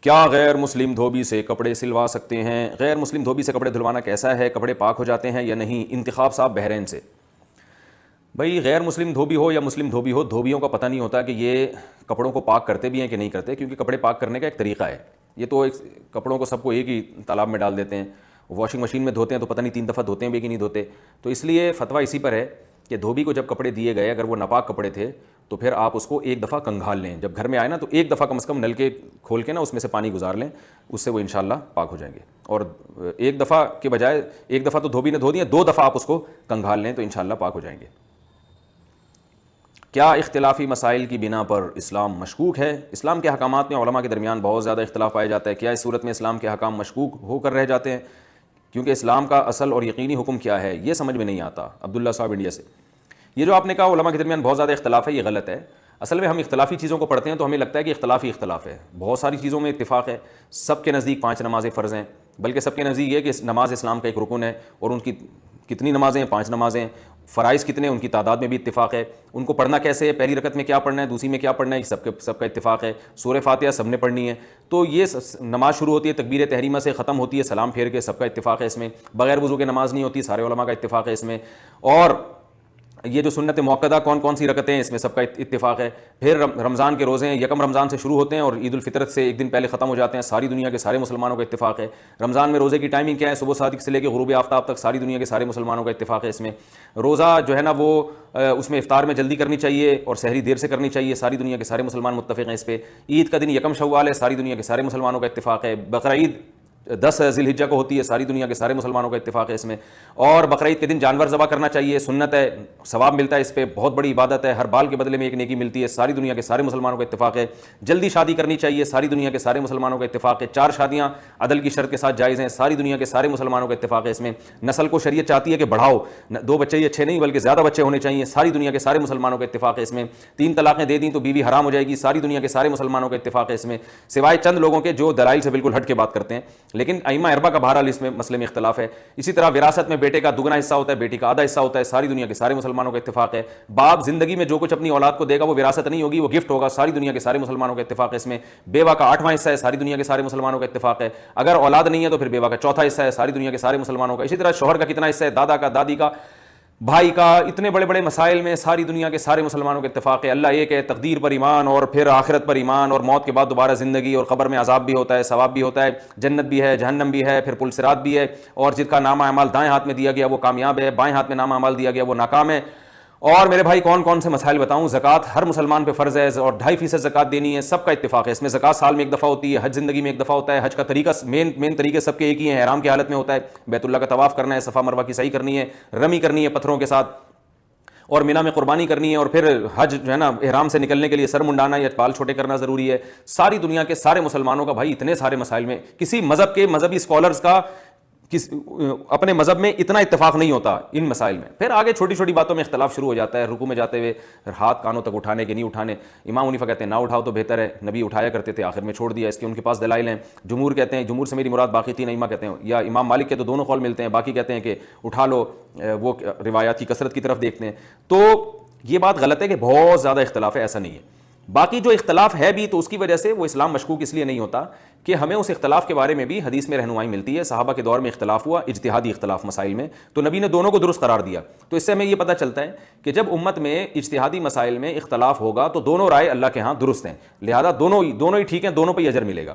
کیا غیر مسلم دھوبی سے کپڑے سلوا سکتے ہیں؟ غیر مسلم دھوبی سے کپڑے دھلوانا کیسا ہے؟ کپڑے پاک ہو جاتے ہیں یا نہیں؟ انتخاب صاحب بحرین سے۔ بھائی غیر مسلم دھوبی ہو یا مسلم دھوبی ہو، دھوبیوں کا پتہ نہیں ہوتا کہ یہ کپڑوں کو پاک کرتے بھی ہیں کہ نہیں کرتے، کیونکہ کپڑے پاک کرنے کا ایک طریقہ ہے۔ یہ تو کپڑوں کو سب کو ایک ہی تالاب میں ڈال دیتے ہیں، واشنگ مشین میں دھوتے ہیں تو پتہ نہیں 3 دفعہ دھوتے ہیں بھی کہ نہیں دھوتے۔ تو اس لیے فتویٰ اسی پر ہے کہ دھوبی کو جب کپڑے دیے گئے، اگر وہ ناپاک کپڑے تھے تو پھر آپ اس کو ایک دفعہ کنگھال لیں، جب گھر میں آئے نا تو ایک دفعہ کم از کم نل کے کھول کے نا اس میں سے پانی گزار لیں، اس سے وہ انشاءاللہ پاک ہو جائیں گے۔ اور ایک دفعہ کے بجائے ایک دفعہ تو دھوبی نے دھو دیا، 2 دفعہ آپ اس کو کنگھال لیں تو انشاءاللہ پاک ہو جائیں گے۔ کیا اختلافی مسائل کی بنا پر اسلام مشکوک ہے؟ اسلام کے احکامات میں علماء کے درمیان بہت زیادہ اختلاف پایا جاتا ہے، کیا اس صورت میں اسلام کے احکام مشکوک ہو کر رہ جاتے ہیں؟ کیونکہ اسلام کا اصل اور یقینی حکم کیا ہے یہ سمجھ میں نہیں آتا۔ عبداللہ صاحب انڈیا سے۔ یہ جو آپ نے کہا علماء کے درمیان بہت زیادہ اختلاف ہے، یہ غلط ہے۔ اصل میں ہم اختلافی چیزوں کو پڑھتے ہیں تو ہمیں لگتا ہے کہ اختلافی اختلاف ہے، بہت ساری چیزوں میں اتفاق ہے۔ سب کے نزدیک 5 نمازیں فرض ہیں، بلکہ سب کے نزدیک یہ کہ نماز اسلام کا ایک رکن ہے، اور ان کی کتنی نمازیں ہیں؟ 5 نمازیں۔ فرائض کتنے ہیں؟ ان کی تعداد میں بھی اتفاق ہے۔ ان کو پڑھنا کیسے ہے؟ پہلی رکعت میں کیا پڑھنا ہے، دوسری میں کیا پڑھنا ہے، سب کا اتفاق ہے۔ سورہ فاتحہ سب نے پڑھنی ہے۔ تو یہ نماز شروع ہوتی ہے تکبیر تحریمہ سے، ختم ہوتی ہے سلام پھیر کے، سب کا اتفاق ہے اس میں۔ بغیر وضو کے نماز نہیں ہوتی، سارے علماء کا اتفاق ہے اس میں۔ اور یہ جو سنت موقدہ کون سی رکعتیں ہیں، اس میں سب کا اتفاق ہے۔ پھر رمضان کے روزے ہیں، یکم رمضان سے شروع ہوتے ہیں اور عید الفطر سے ایک دن پہلے ختم ہو جاتے ہیں، ساری دنیا کے سارے مسلمانوں کا اتفاق ہے۔ رمضان میں روزے کی ٹائمنگ کیا ہے؟ صبح صادق سے لے کے غروب آفتاب تک، ساری دنیا کے سارے مسلمانوں کا اتفاق ہے اس میں۔ روزہ جو ہے نا وہ اس میں افطار میں جلدی کرنی چاہیے اور سحری دیر سے کرنی چاہیے، ساری دنیا کے سارے مسلمان متفق ہیں اس پہ۔ عید کا دن یکم شوال ہے، ساری دنیا کے سارے مسلمانوں کا اتفاق ہے۔ بقرعید 10 ذی الحجہ کو ہوتی ہے، ساری دنیا کے سارے مسلمانوں کا اتفاق ہے اس میں۔ اور بقرعید کے دن جانور ذبح کرنا چاہیے، سنت ہے، ثواب ملتا ہے اس پہ، بہت بڑی عبادت ہے، ہر بال کے بدلے میں ایک نیکی ملتی ہے، ساری دنیا کے سارے مسلمانوں کا اتفاق ہے۔ جلدی شادی کرنی چاہیے، ساری دنیا کے سارے مسلمانوں کا اتفاق ہے۔ 4 شادیاں عدل کی شرط کے ساتھ جائز ہیں، ساری دنیا کے سارے مسلمانوں کا اتفاق ہے اس میں۔ نسل کو شریعت چاہتی ہے کہ بڑھاؤ، 2 بچے ہی اچھے نہیں بلکہ زیادہ بچے ہونے چاہیے، ساری دنیا کے سارے مسلمانوں کا اتفاق ہے اس میں۔ 3 طلاقیں دے دیں تو بیوی حرام ہو جائے گی، ساری دنیا کے سارے مسلمانوں کا اتفاق ہے اس میں، سوائے چند لوگوں کے جو دلائل سے بالکل ہٹ کے بات کرتے ہیں، لیکن ائمہ اربعہ کا بہرحال اس میں مسئلے میں اختلاف ہے۔ اسی طرح وراثت میں بیٹے کا دگنا حصہ ہوتا ہے، بیٹی کا آدھا حصہ ہوتا ہے، ساری دنیا کے سارے مسلمانوں کا اتفاق ہے۔ باپ زندگی میں جو کچھ اپنی اولاد کو دے گا وہ وراثت نہیں ہوگی، وہ گفٹ ہوگا، ساری دنیا کے سارے مسلمانوں کا اتفاق ہے اس میں۔ بیوہ کا 8واں حصہ ہے، ساری دنیا کے سارے مسلمانوں کا اتفاق ہے۔ اگر اولاد نہیں ہے تو پھر بیوہ کا 4تھا حصہ ہے، ساری دنیا کے سارے مسلمانوں کا۔ اسی طرح شوہر کا کتنا حصہ ہے، دادا کا، دادی کا، بھائی کا، اتنے بڑے بڑے مسائل میں ساری دنیا کے سارے مسلمانوں کا اتفاق ہے۔ اللہ ایک ہے، تقدیر پر ایمان اور پھر آخرت پر ایمان اور موت کے بعد دوبارہ زندگی اور قبر میں عذاب بھی ہوتا ہے، ثواب بھی ہوتا ہے، جنت بھی ہے، جہنم بھی ہے، پھر پل صراط بھی ہے، اور جس کا نامہ اعمال دائیں ہاتھ میں دیا گیا وہ کامیاب ہے، بائیں ہاتھ میں نامہ اعمال دیا گیا وہ ناکام ہے۔ اور میرے بھائی کون سے مسائل بتاؤں؟ زکوٰۃ ہر مسلمان پہ فرض ہے اور 2.5% زکوٰۃ دینی ہے، سب کا اتفاق ہے اس میں۔ زکوٰۃ سال میں 1 دفعہ ہوتی ہے، حج زندگی میں 1 دفعہ ہوتا ہے، حج کا طریقہ مین طریقے سب کے ایک ہی ہیں، احرام کی حالت میں ہوتا ہے، بیت اللہ کا طواف کرنا ہے، صفا مروہ کی سعی کرنی ہے، رمی کرنی ہے پتھروں کے ساتھ، اور مینا میں قربانی کرنی ہے، اور پھر حج جو ہے نا احرام سے نکلنے کے لیے سر منڈانا یا بال چھوٹے کرنا ضروری ہے۔ ساری دنیا کے سارے مسلمانوں کا بھائی اتنے سارے مسائل میں کسی مذہب کے مذہبی اسکالرز کا اپنے مذہب میں اتنا اتفاق نہیں ہوتا ان مسائل میں۔ پھر آگے چھوٹی چھوٹی باتوں میں اختلاف شروع ہو جاتا ہے، رکوع میں جاتے ہوئے ہاتھ کانوں تک اٹھانے کے نہیں اٹھانے، امام حنیفہ کہتے ہیں نہ اٹھاؤ تو بہتر ہے، نبی اٹھایا کرتے تھے، آخر میں چھوڑ دیا، اس کے ان کے پاس دلائل ہیں۔ جمہور کہتے ہیں، جمہور سے میری مراد باقی 3 ائمہ کہتے ہیں، یا امام مالک کے تو دونوں قول ملتے ہیں، باقی کہتے ہیں کہ اٹھا لو، وہ روایات کی کثرت کی طرف دیکھتے ہیں۔ تو یہ بات غلط ہے کہ بہت زیادہ اختلاف ہے، ایسا نہیں ہے۔ باقی جو اختلاف ہے بھی تو اس کی وجہ سے وہ اسلام مشکوک اس لیے نہیں ہوتا کہ ہمیں اس اختلاف کے بارے میں بھی حدیث میں رہنمائی ملتی ہے۔ صحابہ کے دور میں اختلاف ہوا، اجتہادی اختلاف مسائل میں، تو نبی نے دونوں کو درست قرار دیا۔ تو اس سے ہمیں یہ پتہ چلتا ہے کہ جب امت میں اجتہادی مسائل میں اختلاف ہوگا تو دونوں رائے اللہ کے ہاں درست ہیں، لہذا دونوں ہی ٹھیک ہیں، دونوں پہ اجر ملے گا۔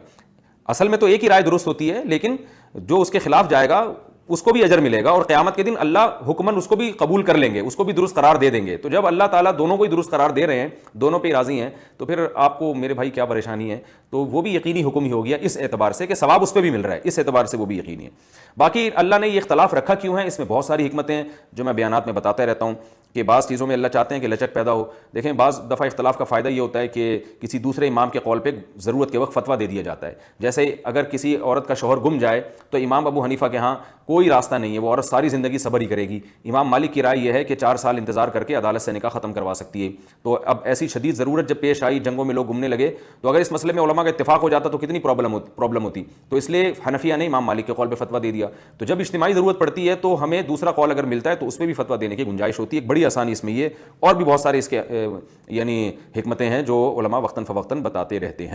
اصل میں تو ایک ہی رائے درست ہوتی ہے، لیکن جو اس کے خلاف جائے گا اس کو بھی اجر ملے گا، اور قیامت کے دن اللہ حکمن اس کو بھی قبول کر لیں گے، اس کو بھی درست قرار دے دیں گے۔ تو جب اللہ تعالیٰ دونوں کو ہی درست قرار دے رہے ہیں، دونوں پہ راضی ہیں، تو پھر آپ کو میرے بھائی کیا پریشانی ہے؟ تو وہ بھی یقینی حکم ہی ہو گیا اس اعتبار سے کہ ثواب اس پہ بھی مل رہا ہے، اس اعتبار سے وہ بھی یقینی ہے۔ باقی اللہ نے یہ اختلاف رکھا کیوں ہے، اس میں بہت ساری حکمتیں ہیں جو میں بیانات میں بتاتا رہتا ہوں کہ بعض چیزوں میں اللہ چاہتے ہیں کہ لچک پیدا ہو۔ دیکھیں بعض دفعہ اختلاف کا فائدہ یہ ہوتا ہے کہ کسی دوسرے امام کے قول پہ ضرورت کے وقت فتویٰ دے دیا جاتا ہے۔ جیسے اگر کسی عورت کا شوہر گم جائے تو امام ابو حنیفہ کے ہاں کوئی راستہ نہیں ہے، وہ عورت ساری زندگی صبر ہی کرے گی۔ امام مالک کی رائے یہ ہے کہ 4 سال انتظار کر کے عدالت سے نکاح ختم کروا سکتی ہے۔ تو اب ایسی شدید ضرورت جب پیش آئی، جنگوں میں لوگ گمنے لگے، تو اگر اس مسئلے میں علماء کا اتفاق ہو جاتا تو کتنی پرابلم ہوتی۔ تو اس لیے حنفیہ نے امام مالک کے قول پہ فتویٰ دے دیا۔ تو جب اجتماعی ضرورت پڑتی ہے تو ہمیں دوسرا قول اگر ملتا ہے تو اس پہ بھی فتویٰ دینے کی گنجائش ہوتی ہے۔ ایک بڑی آسانی اس میں یہ، اور بھی بہت سارے اس کے یعنی حکمتیں ہیں جو علماء وقتاً فوقتاً بتاتے رہتے ہیں۔